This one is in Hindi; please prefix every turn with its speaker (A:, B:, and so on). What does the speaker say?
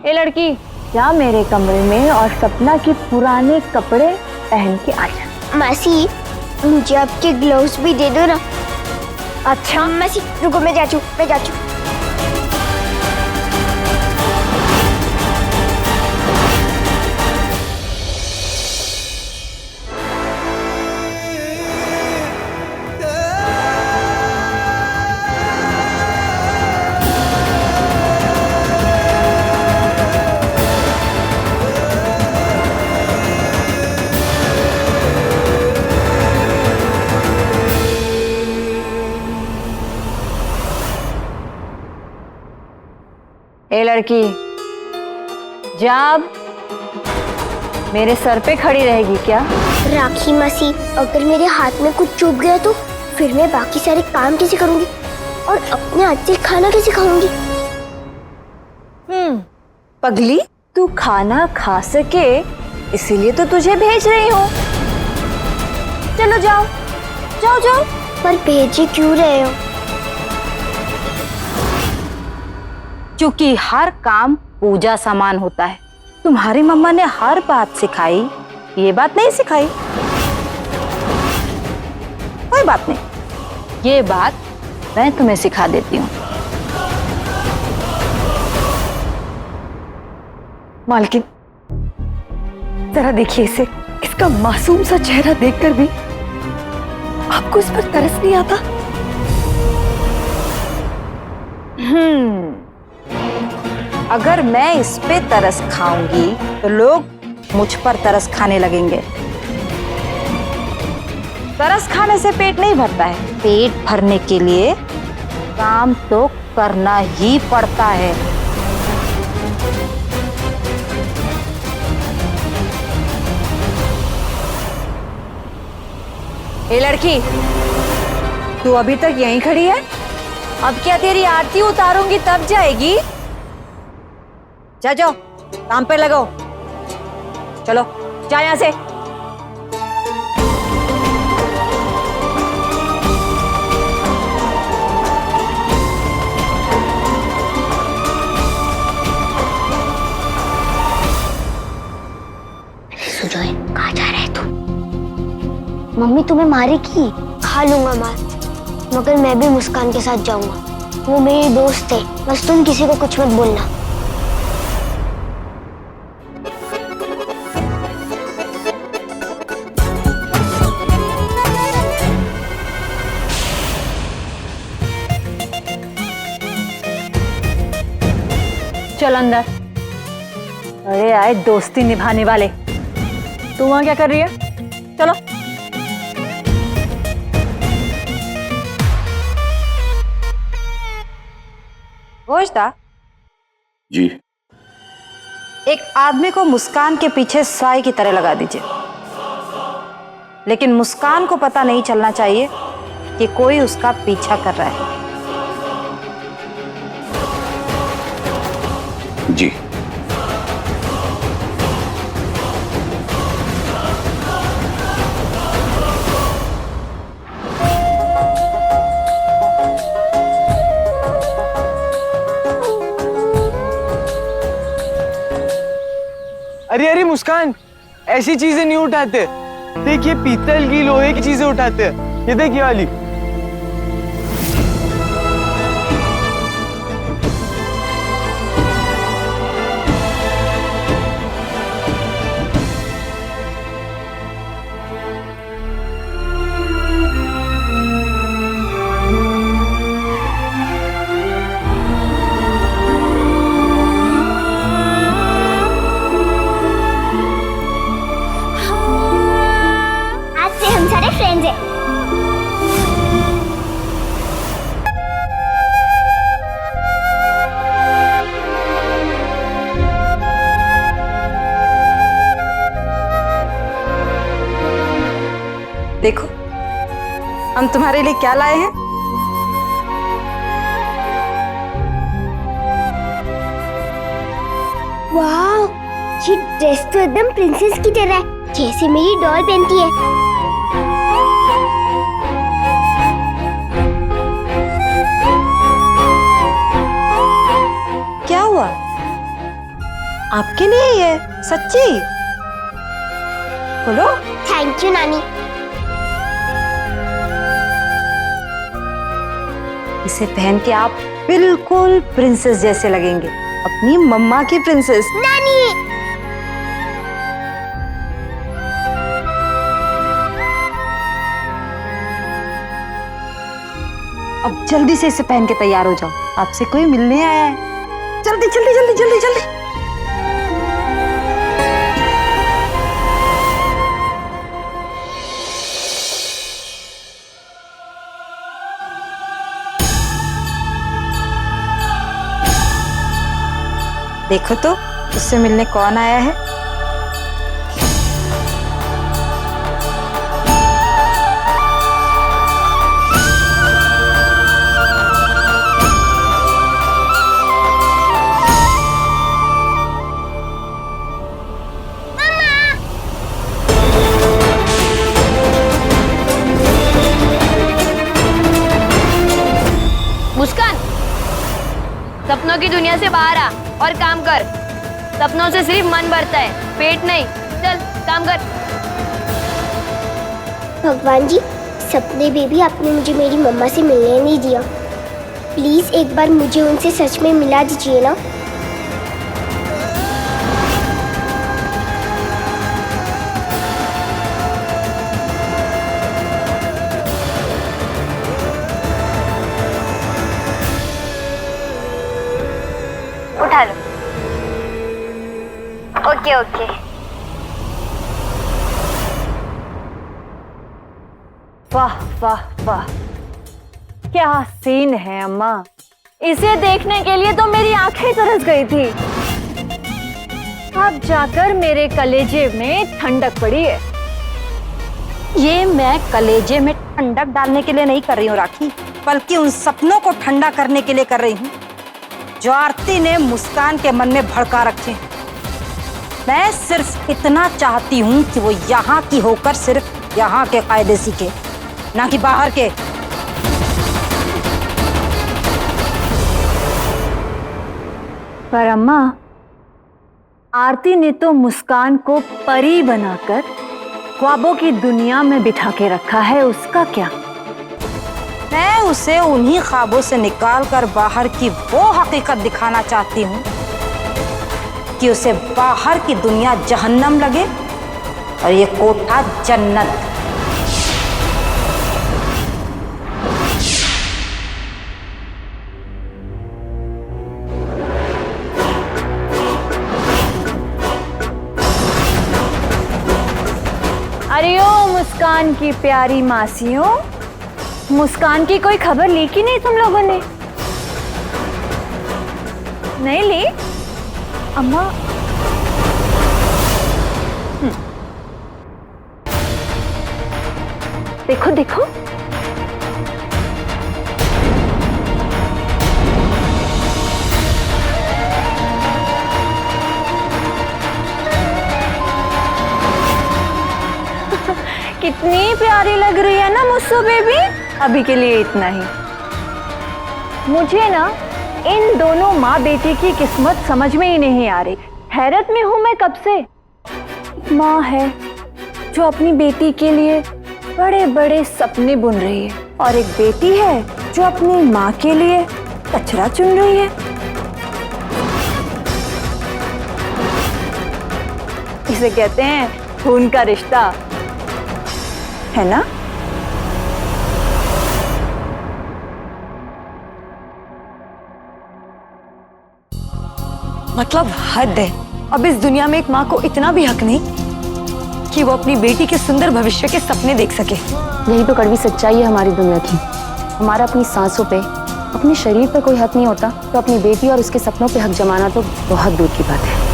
A: ए लड़की, जा मेरे कमरे में और सपना के पुराने कपड़े पहन के आ जा।
B: मासी, मुझे आपके ग्लव्स भी दे दो ना।
A: अच्छा
B: मासी रुको, मैं जाती हूँ।
A: ए लड़की, जब मेरे सर पे खड़ी रहेगी क्या?
B: राखी मासी, अगर मेरे हाथ में कुछ चुभ गया तो फिर मैं बाकी सारे काम कैसे करूंगी और अपने हाथ से खाना कैसे खाऊंगी?
A: पगली, तू खाना खा सके इसीलिए तो तुझे भेज रही हूँ। चलो जाओ जाओ जाओ।
B: पर भेजे क्यों रहे हो?
A: क्योंकि हर काम पूजा समान होता है। तुम्हारी मम्मा ने हर बात सिखाई, ये बात नहीं सिखाई। कोई बात नहीं, ये बात मैं तुम्हें सिखा देती हूँ। मालकिन, जरा देखिए इसे, इसका मासूम सा चेहरा देखकर भी आपको इस पर तरस नहीं आता? अगर मैं इस पे तरस खाऊंगी तो लोग मुझ पर तरस खाने लगेंगे। तरस खाने से पेट नहीं भरता है, पेट भरने के लिए काम तो करना ही पड़ता है। ए लड़की, तू अभी तक यहीं खड़ी है? अब क्या तेरी आरती उतारूंगी तब जाएगी? जा जाओ, काम पे लगो। चलो जा यहां से।
B: सुजोय, कहाँ जा रहा है तू? मम्मी तुम्हें मारेगी? खा लूंगा मार, मगर मैं भी मुस्कान के साथ जाऊंगा। वो मेरी दोस्त है, बस तुम किसी को कुछ मत बोलना।
A: चल अंदर। अरे आए दोस्ती निभाने वाले। तू वहां क्या कर रही है? चलो। घोषदा
C: जी।
A: एक आदमी को मुस्कान के पीछे साई की तरह लगा दीजिए, लेकिन मुस्कान को पता नहीं चलना चाहिए कि कोई उसका पीछा कर रहा है।
C: जी।
D: अरे अरे मुस्कान, ऐसी चीजें नहीं उठाते। देखिए पीतल की, लोहे की चीजें उठाते हैं। ये देखिए वाली।
A: देखो हम तुम्हारे लिए क्या लाए हैं।
B: वाह, ये ड्रेस तो एकदम प्रिंसेस की तरह है, जैसे मेरी डॉल पहनती है।
A: क्या हुआ? आपके लिए ही है, सच्ची। बोलो।
B: थैंक यू नानी।
A: इसे पहन के आप बिल्कुल प्रिंसेस जैसे लगेंगे, अपनी मम्मा की प्रिंसेस।
B: नानी
A: अब जल्दी से इसे पहन के तैयार हो जाओ, आपसे कोई मिलने आया है। जल्दी जल्दी जल्दी जल्दी जल्दी। देखो तो उससे मिलने कौन आया है।
C: मुस्कान, सपनों की दुनिया से बाहर आ और काम कर। सपनों से सिर्फ मन भरता है, पेट नहीं। चल काम कर।
B: भगवान जी, सपने में भी आपने मुझे मेरी मम्मा से मिलने नहीं दिया। प्लीज एक बार मुझे उनसे सच में मिला दीजिए ना।
C: उठा लो। Okay okay.
A: वाह वाह वाह, क्या सीन है अम्मा। इसे देखने के लिए तो मेरी आंखें तरस गई थी। अब जाकर मेरे कलेजे में ठंडक पड़ी है। ये मैं कलेजे में ठंडक डालने के लिए नहीं कर रही हूँ राखी, बल्कि उन सपनों को ठंडा करने के लिए कर रही हूँ जो आरती ने मुस्कान के मन में भड़का रखे हैं। मैं सिर्फ इतना चाहती हूँ कि वो यहाँ की होकर सिर्फ यहाँ के कायदे सीखे, ना कि बाहर के। पर अम्मा, आरती ने तो मुस्कान को परी बनाकर ख्वाबों की दुनिया में बिठा के रखा है, उसका क्या। मैं उसे उन्हीं ख्वाबों से निकालकर बाहर की वो हकीकत दिखाना चाहती हूँ कि उसे बाहर की दुनिया जहन्नम लगे और ये कोठा जन्नत। अरे ओ मुस्कान की प्यारी मासियों, मुस्कान की कोई खबर ली कि नहीं तुम लोगों ने? नहीं ली? अम्मा देखो देखो, कितनी प्यारी लग रही है ना मुस्सू बेबी। अभी के लिए इतना ही। मुझे ना इन दोनों माँ बेटी की किस्मत समझ में ही नहीं आ रही। हैरत में हूं मैं कब से। माँ है जो अपनी बेटी के लिए बड़े बड़े सपने बुन रही है, और एक बेटी है जो अपनी माँ के लिए कचरा चुन रही है। इसे कहते हैं खून का रिश्ता, है ना?
E: मतलब हद है। अब इस दुनिया में एक माँ को इतना भी हक नहीं कि वो अपनी बेटी के सुंदर भविष्य के सपने देख सके।
F: यही तो कड़वी सच्चाई है हमारी दुनिया की। हमारा अपनी सांसों पे, अपने शरीर पे कोई हक नहीं होता, तो अपनी बेटी और उसके सपनों पे हक जमाना तो बहुत दूर की बात है।